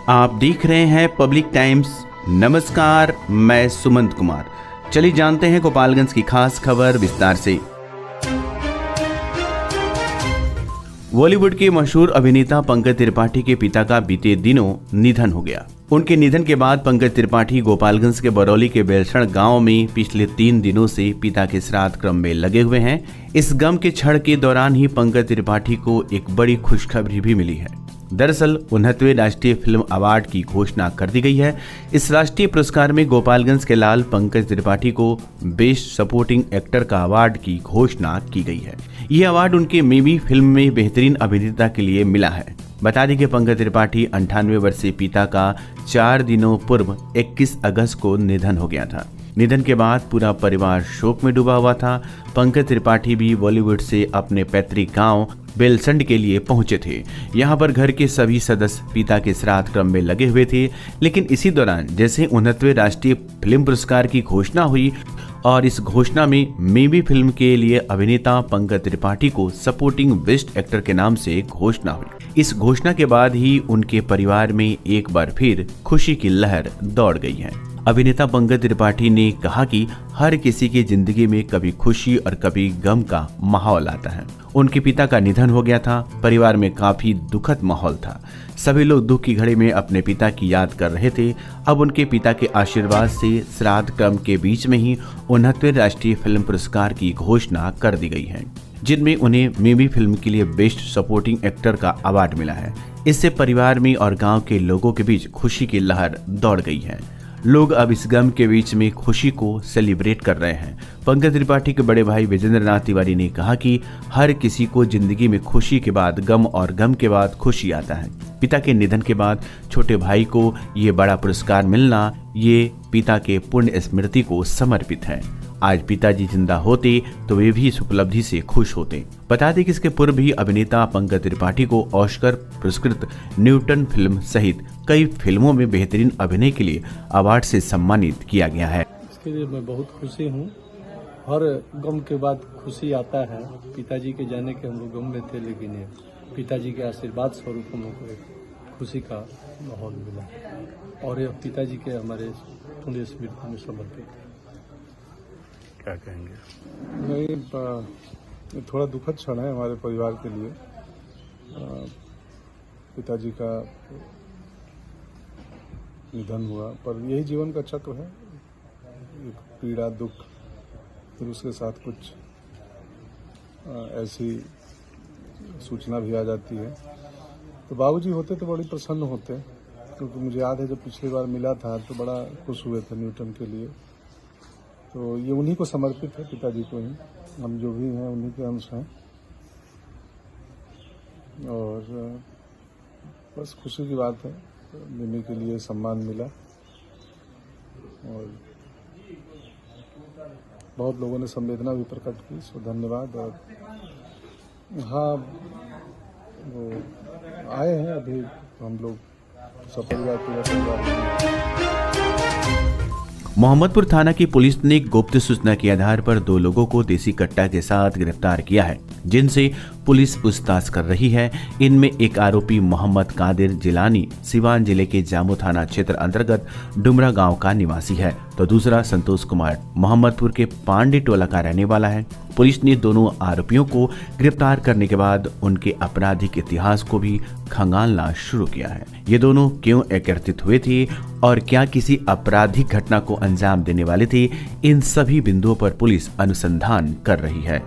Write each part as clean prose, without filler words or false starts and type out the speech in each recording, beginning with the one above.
आप देख रहे हैं पब्लिक टाइम्स। नमस्कार, मैं सुमंत कुमार। चलिए जानते हैं गोपालगंज की खास खबर विस्तार से। बॉलीवुड के मशहूर अभिनेता पंकज त्रिपाठी के पिता का बीते दिनों निधन हो गया। उनके निधन के बाद पंकज त्रिपाठी गोपालगंज के बरौली के बेलसण गांव में पिछले 3 दिनों से पिता के श्राद्ध क्रम में लगे हुए हैं। इस गम के क्षण के दौरान ही पंकज त्रिपाठी को एक बड़ी खुशखबरी भी मिली है। दरअसल 69वें राष्ट्रीय फिल्म अवार्ड की घोषणा कर दी गई है। इस राष्ट्रीय पुरस्कार में गोपालगंज के लाल पंकज त्रिपाठी को बेस्ट सपोर्टिंग एक्टर का अवार्ड की घोषणा की गई है। यह अवार्ड उनके मिमी फिल्म में बेहतरीन अभिनेता के लिए मिला है। बता दें कि पंकज त्रिपाठी 98 वर्षीय पिता का 4 दिनों पूर्व 21 अगस्त को निधन हो गया था। निधन के बाद पूरा परिवार शोक में डूबा हुआ था। पंकज त्रिपाठी भी बॉलीवुड से अपने पैतृक गांव बेलसंड के लिए पहुंचे थे। यहां पर घर के सभी सदस्य पिता के श्राद्ध क्रम में लगे हुए थे। लेकिन इसी दौरान जैसे 69वें राष्ट्रीय फिल्म पुरस्कार की घोषणा हुई और इस घोषणा में मिमी फिल्म के लिए अभिनेता पंकज त्रिपाठी को सपोर्टिंग बेस्ट एक्टर के नाम से घोषणा हुई। इस घोषणा के बाद ही उनके परिवार में एक बार फिर खुशी की लहर दौड़ गई है। अभिनेता पंकज त्रिपाठी ने कहा कि हर किसी की जिंदगी में कभी खुशी और कभी गम का माहौल आता है। उनके पिता का निधन हो गया था। परिवार में काफी दुखद माहौल था। सभी लोग दुख की घड़ी में अपने पिता की याद कर रहे थे। अब उनके पिता के आशीर्वाद से श्राद्ध क्रम के बीच में ही 69वें राष्ट्रीय फिल्म पुरस्कार की घोषणा कर दी गई है, जिनमें उन्हें मिमी फिल्म के लिए बेस्ट सपोर्टिंग एक्टर का अवार्ड मिला है। इससे परिवार में और गाँव के लोगों के बीच खुशी की लहर दौड़ गई है। लोग अब इस गम के बीच में खुशी को सेलिब्रेट कर रहे हैं। पंकज त्रिपाठी के बड़े भाई विजेंद्र नाथ तिवारी ने कहा कि हर किसी को जिंदगी में खुशी के बाद गम और गम के बाद खुशी आता है। पिता के निधन के बाद छोटे भाई को ये बड़ा पुरस्कार मिलना ये पिता के पुण्य स्मृति को समर्पित है। आज पिताजी जिंदा होते तो वे भी इस उपलब्धि से खुश होते। बता दें कि इसके पूर्व भी अभिनेता पंकज त्रिपाठी को ऑस्कर पुरस्कृत न्यूटन फिल्म सहित कई फिल्मों में बेहतरीन अभिनय के लिए अवार्ड से सम्मानित किया गया है। इसके लिए मैं बहुत खुशी हूँ। हर गम के बाद खुशी आता है। पिताजी के जाने के हम लोग गम में थे, लेकिन पिताजी के आशीर्वाद स्वरूप हम लोग को एक खुशी का माहौल मिला और ये पिताजी के हमारे पुण्य स्मृति में समर्पित है। क्या कहेंगे? नहीं, थोड़ा दुखद क्षण है हमारे परिवार के लिए। पिताजी का निधन हुआ, पर यही जीवन का चक्र है। एक पीड़ा, दुख, फिर उसके साथ कुछ ऐसी सूचना भी आ जाती है। तो बाबूजी होते तो बड़ी प्रसन्न होते, क्योंकि मुझे याद है जब पिछली बार मिला था तो बड़ा खुश हुए थे न्यूटन के लिए। तो ये उन्हीं को समर्पित है, पिताजी को ही। हम जो भी हैं उन्हीं के अंश हैं और बस खुशी की बात है। मिमी के लिए सम्मान मिला और बहुत लोगों ने संवेदना भी प्रकट की, सो धन्यवाद। और हाँ, वो आए हैं अभी हम लोग सपरिवार पूरा परिवार। मोहम्मदपुर थाना की पुलिस ने गुप्त सूचना के आधार पर 2 लोगों को देसी कट्टा के साथ गिरफ्तार किया है, जिनसे पुलिस पूछताछ कर रही है। इनमें एक आरोपी मोहम्मद कादिर जिलानी सिवान जिले के जामू थाना क्षेत्र अंतर्गत डुमरा गांव का निवासी है, तो दूसरा संतोष कुमार मोहम्मदपुर के पांडे टोला का रहने वाला है। पुलिस ने दोनों आरोपियों को गिरफ्तार करने के बाद उनके आपराधिक इतिहास को भी खंगालना शुरू किया है। ये दोनों क्यों एकत्रित हुए थे और क्या किसी आपराधिक घटना को अंजाम देने वाले थे, इन सभी बिंदुओं पर पुलिस अनुसंधान कर रही है।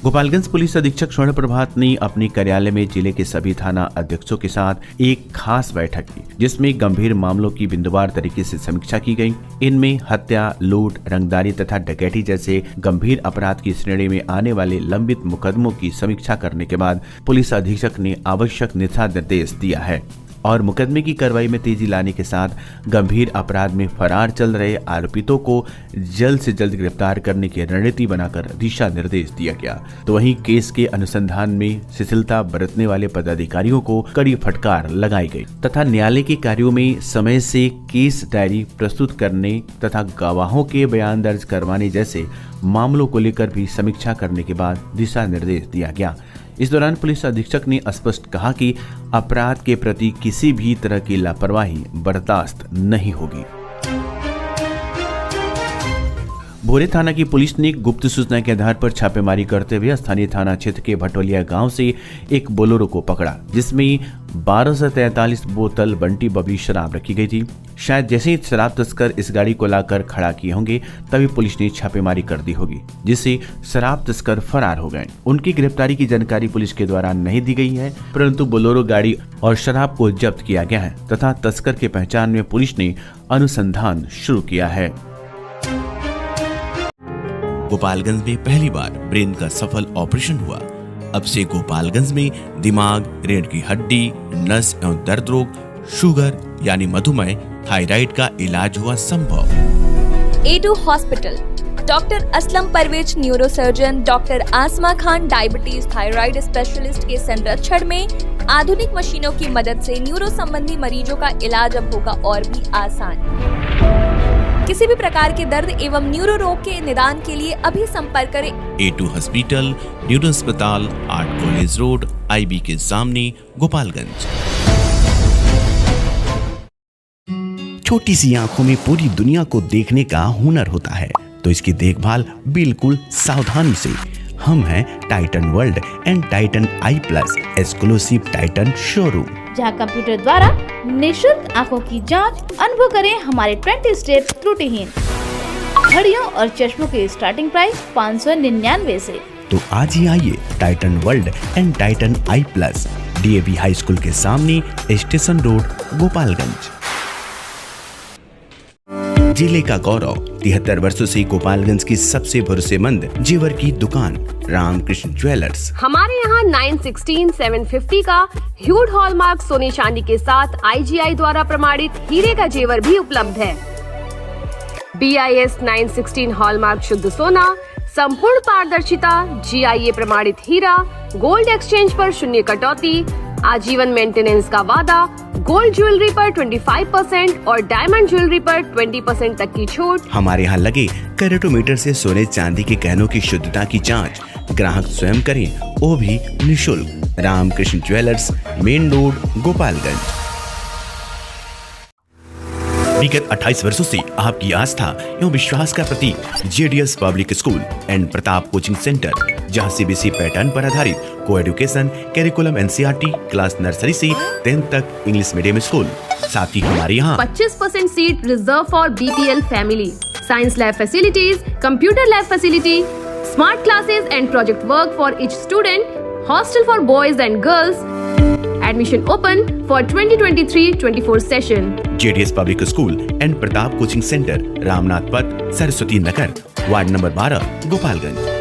गोपालगंज पुलिस अधीक्षक स्वर्ण प्रभात ने अपने कार्यालय में जिले के सभी थाना अध्यक्षों के साथ एक खास बैठक की, जिसमें गंभीर मामलों की बिंदुवार तरीके से समीक्षा की गई। इनमें हत्या, लूट, रंगदारी तथा डकैती जैसे गंभीर अपराध की श्रेणी में आने वाले लंबित मुकदमों की समीक्षा करने के बाद पुलिस अधीक्षक ने आवश्यक दिशा निर्देश दिया है और मुकदमे की कार्रवाई में तेजी लाने के साथ गंभीर अपराध में फरार चल रहे आरोपितों को जल्द से जल्द गिरफ्तार करने की रणनीति बनाकर दिशा निर्देश दिया गया। तो वहीं केस के अनुसंधान में शिथिलता बरतने वाले पदाधिकारियों को कड़ी फटकार लगाई गई तथा न्यायालय के कार्यों में समय से केस डायरी प्रस्तुत करने तथा गवाहों के बयान दर्ज करवाने जैसे मामलों को लेकर भी समीक्षा करने के बाद दिशा निर्देश दिया गया। इस दौरान पुलिस अधीक्षक ने स्पष्ट कहा कि अपराध के प्रति किसी भी तरह की लापरवाही बर्दाश्त नहीं होगी। भोरे थाना की पुलिस ने गुप्त सूचना के आधार पर छापेमारी करते हुए स्थानीय थाना क्षेत्र के भटोलिया गांव से एक बोलेरो को पकड़ा, जिसमें 1243 बोतल बंटी बबली शराब रखी गई थी। शायद जैसे ही शराब तस्कर इस गाड़ी को लाकर खड़ा किए होंगे तभी पुलिस ने छापेमारी कर दी होगी, जिससे शराब तस्कर फरार हो गए। उनकी गिरफ्तारी की जानकारी पुलिस के द्वारा नहीं दी गई है, परंतु बोलेरो गाड़ी और शराब को जब्त किया गया है तथा तस्कर की पहचान में पुलिस ने अनुसंधान शुरू किया है। गोपालगंज में पहली बार ब्रेन का सफल ऑपरेशन हुआ। अब से गोपालगंज में दिमाग, रीढ़ की हड्डी, नस एवं दर्द रोग, शुगर यानी मधुमेह, थायराइड का इलाज हुआ संभव। A2 hospital, doctor Aslam Parvez neurosurgeon, doctor Asma Khan diabetes thyroid specialist के संरक्षण में आधुनिक मशीनों की मदद से न्यूरो संबंधी मरीजों का इलाज अब होगा और भी आसान। किसी भी प्रकार के दर्द एवं न्यूरो रोग के निदान के लिए अभी संपर्क करें। A2 हॉस्पिटल, न्यूरो अस्पताल, आर्ट कॉलेज रोड, IB के सामने, गोपालगंज। छोटी सी आंखों में पूरी दुनिया को देखने का हुनर होता है, तो इसकी देखभाल बिल्कुल सावधानी से। हम हैं Titan world and Titan I plus exclusive Titan showroom, जहां कंप्यूटर द्वारा निशुल्क आंखों की जांच। अनुभव करें हमारे 20 स्टेप त्रुटिहीन घड़ियों और चश्मों के स्टार्टिंग प्राइस 599 से। तो आज ही आइए Titan world and Titan I plus, DAV high school के सामने, स्टेशन रोड, गोपालगंज। जिले का गौरव 73 वर्षों से गोपालगंज की सबसे भरोसेमंद जेवर की दुकान रामकृष्ण ज्वेलर्स। हमारे यहाँ 916, 750 का ह्यूड हॉलमार्क सोने चांदी के साथ IGI द्वारा प्रमाणित हीरे का जेवर भी उपलब्ध है। BIS 916 हॉलमार्क शुद्ध सोना, संपूर्ण पारदर्शिता, GIA प्रमाणित हीरा, गोल्ड एक्सचेंज पर शून्य कटौती, आजीवन मेंटेनेंस का वादा, गोल्ड ज्वेलरी पर 25% और डायमंड ज्वेलरी पर 20% तक की छूट। हमारे यहाँ लगे कैरेटोमीटर से सोने चांदी के गहनों की शुद्धता की जांच ग्राहक स्वयं करें, वो भी निःशुल्क। Ramkrishna jewellers, main road, Gopalganj. विगत 28 वर्षों से आपकी आस्था एवं विश्वास का प्रतीक JDS public school and Pratap coaching centre, जहां CBSE पैटर्न पर आधारित co education curriculum NCERT class nursery से 10th तक इंग्लिश मीडियम स्कूल। साथ ही हमारे यहाँ 25% seat reserve for BPL family, science lab facilities, computer lab facility, smart classes and project work for each student, hostel for boys and girls. Admission open for 2023-24 session. JDS public school and Pratap coaching centre, Ramnath पथ, Saraswati Nagar, ward number 12, Gopalganj.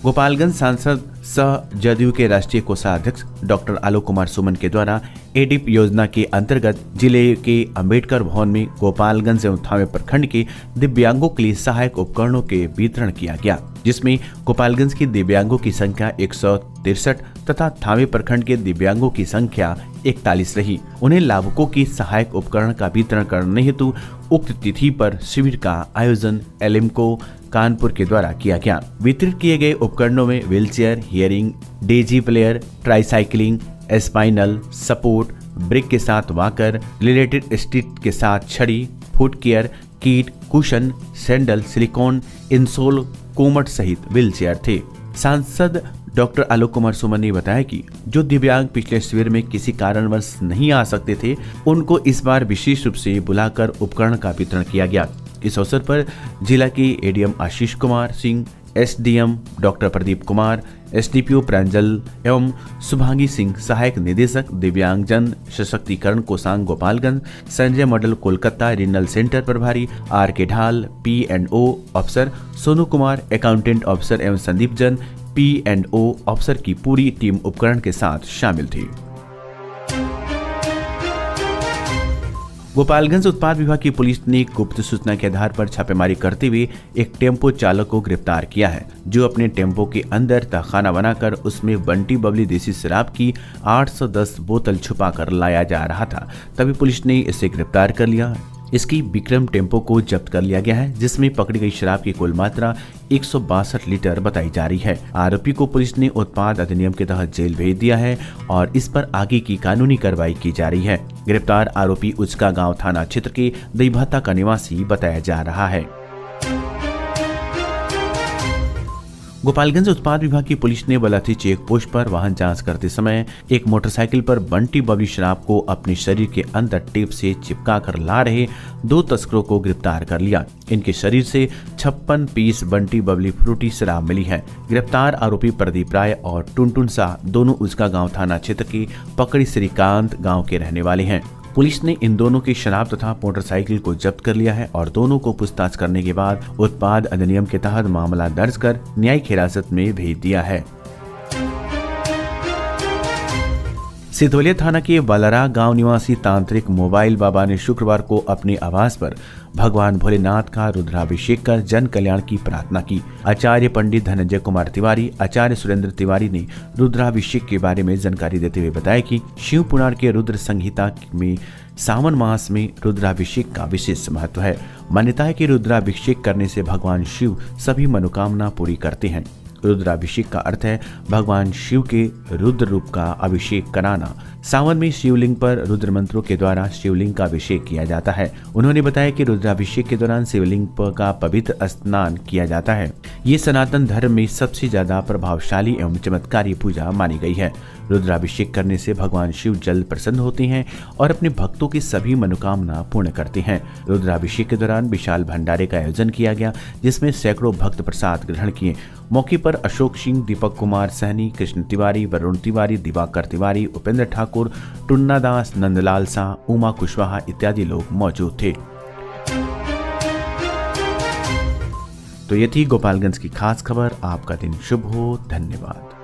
Gopalganj सांसद सह जदयू के राष्ट्रीय कोषाध्यक्ष doctor Alok Kumar Suman के द्वारा ADIP योजना के अंतर्गत जिले के अंबेडकर भवन में गोपालगंज एवं थावे प्रखंड के दिव्यांगों के लिए सहायक उपकरणों के वितरण किया गया, जिसमें गोपालगंज के दिव्यांगों की संख्या 163 तथा थावे प्रखंड के दिव्यांगों की संख्या 41 रही। उन्हें लाभुकों की सहायक उपकरण का वितरण करने हेतु उक्त तिथि पर शिविर का आयोजन एलिम्को कानपुर के द्वारा किया गया। वितरित किए गए उपकरणों में wheelchair, hearing, daisy player, tricycling, spinal support, ब्रिक के साथ वॉकर, रिलेटेड स्टिक के साथ छड़ी, foot care kit, cushion, sandal, silicone insole, कोमट सहित व्हीलचेयर थे। सांसद डॉक्टर आलोक कुमार सुमन ने बताया कि जो दिव्यांग पिछले शिविर में किसी कारणवश नहीं आ सकते थे, उनको इस बार विशेष रूप से बुलाकर उपकरण का वितरण किया गया। इस अवसर पर जिला के ADM Ashish Kumar Singh, SDM doctor Pradeep Kumar, SDPO Pranjal एवं शुभांगी सिंह, सहायक निदेशक दिव्यांगजन सशक्तिकरण कोषांग गोपालगंज, संजय मॉडल कोलकाता रीजनल सेंटर प्रभारी RK ढाल, P&O अफसर सोनू कुमार, अकाउंटेंट अफसर एवं संदीप जन P&O अफसर की पूरी टीम उपकरण के साथ शामिल थी। गोपालगंज उत्पाद विभाग की पुलिस ने गुप्त सूचना के आधार पर छापेमारी करते हुए एक टेम्पो चालक को गिरफ्तार किया है, जो अपने टेम्पो के अंदर तहखाना बनाकर उसमें बंटी बबली देसी शराब की 810 बोतल छुपा कर लाया जा रहा था। तभी पुलिस ने इसे गिरफ्तार कर लिया। इसकी विक्रम टेम्पो को जब्त कर लिया गया है, जिसमें पकड़ी गई शराब की कुल मात्रा 162 लीटर बताई जा रही है। आरोपी को पुलिस ने उत्पाद अधिनियम के तहत जेल भेज दिया है और इस पर आगे की कानूनी कार्रवाई की जा रही है। गिरफ्तार आरोपी उचका गांव थाना क्षेत्र के दईभाता का निवासी बताया जा रहा है। गोपालगंज उत्पाद विभाग की पुलिस ने बलाथी चेक पोस्ट पर वाहन जांच करते समय एक मोटरसाइकिल पर बंटी बबली शराब को अपने शरीर के अंदर टेप से चिपका कर ला रहे 2 तस्करों को गिरफ्तार कर लिया। इनके शरीर से 56 पीस बंटी बबली फ्रूटी शराब मिली है। गिरफ्तार आरोपी प्रदीप राय और टुनटुन शाह दोनों उचका गांव थाना क्षेत्र के पकड़ी श्रीकांत गांव के रहने वाले हैं। पुलिस ने इन दोनों की शराब तथा मोटरसाइकिल को जब्त कर लिया है और दोनों को पूछताछ करने के बाद उत्पाद अधिनियम के तहत मामला दर्ज कर न्यायिक हिरासत में भेज दिया है। सिधवलिया थाना के बलरा गांव निवासी तांत्रिक मोबाइल बाबा ने शुक्रवार को अपने आवास पर भगवान भोलेनाथ का रुद्राभिषेक कर जन कल्याण की प्रार्थना की। आचार्य पंडित धनंजय कुमार तिवारी, आचार्य सुरेंद्र तिवारी ने रुद्राभिषेक के बारे में जानकारी देते हुए बताया कि शिव पुराण के रुद्र संहिता में सावन मास में रुद्राभिषेक का विशेष महत्व है। मान्यता है कि रुद्राभिषेक करने से भगवान शिव सभी मनोकामना पूरी करते हैं। रुद्राभिषेक का अर्थ है भगवान शिव के रुद्र रूप का अभिषेक कराना। सावन में शिवलिंग पर रुद्र मंत्रों के द्वारा शिवलिंग का अभिषेक किया जाता है। उन्होंने बताया कि रुद्राभिषेक के दौरान शिवलिंग का पवित्र स्नान किया जाता है। ये सनातन धर्म में सबसे ज्यादा प्रभावशाली एवं चमत्कारी पूजा मानी गई है। रुद्राभिषेक करने से भगवान शिव जल्द प्रसन्न होते हैं और अपने भक्तों की सभी मनोकामना पूर्ण करते हैं। रुद्राभिषेक के दौरान विशाल भंडारे का आयोजन किया गया, जिसमें सैकड़ों भक्त प्रसाद ग्रहण किए। मौके पर अशोक सिंह, दीपक कुमार सहनी, कृष्ण तिवारी, वरुण तिवारी, दिवाकर तिवारी, उपेंद्र ठाकुर, टुन्ना दास, नंदलाल शाह, उमा कुशवाहा इत्यादि लोग मौजूद थे। तो ये थी गोपालगंज की खास खबर। आपका दिन शुभ हो। धन्यवाद।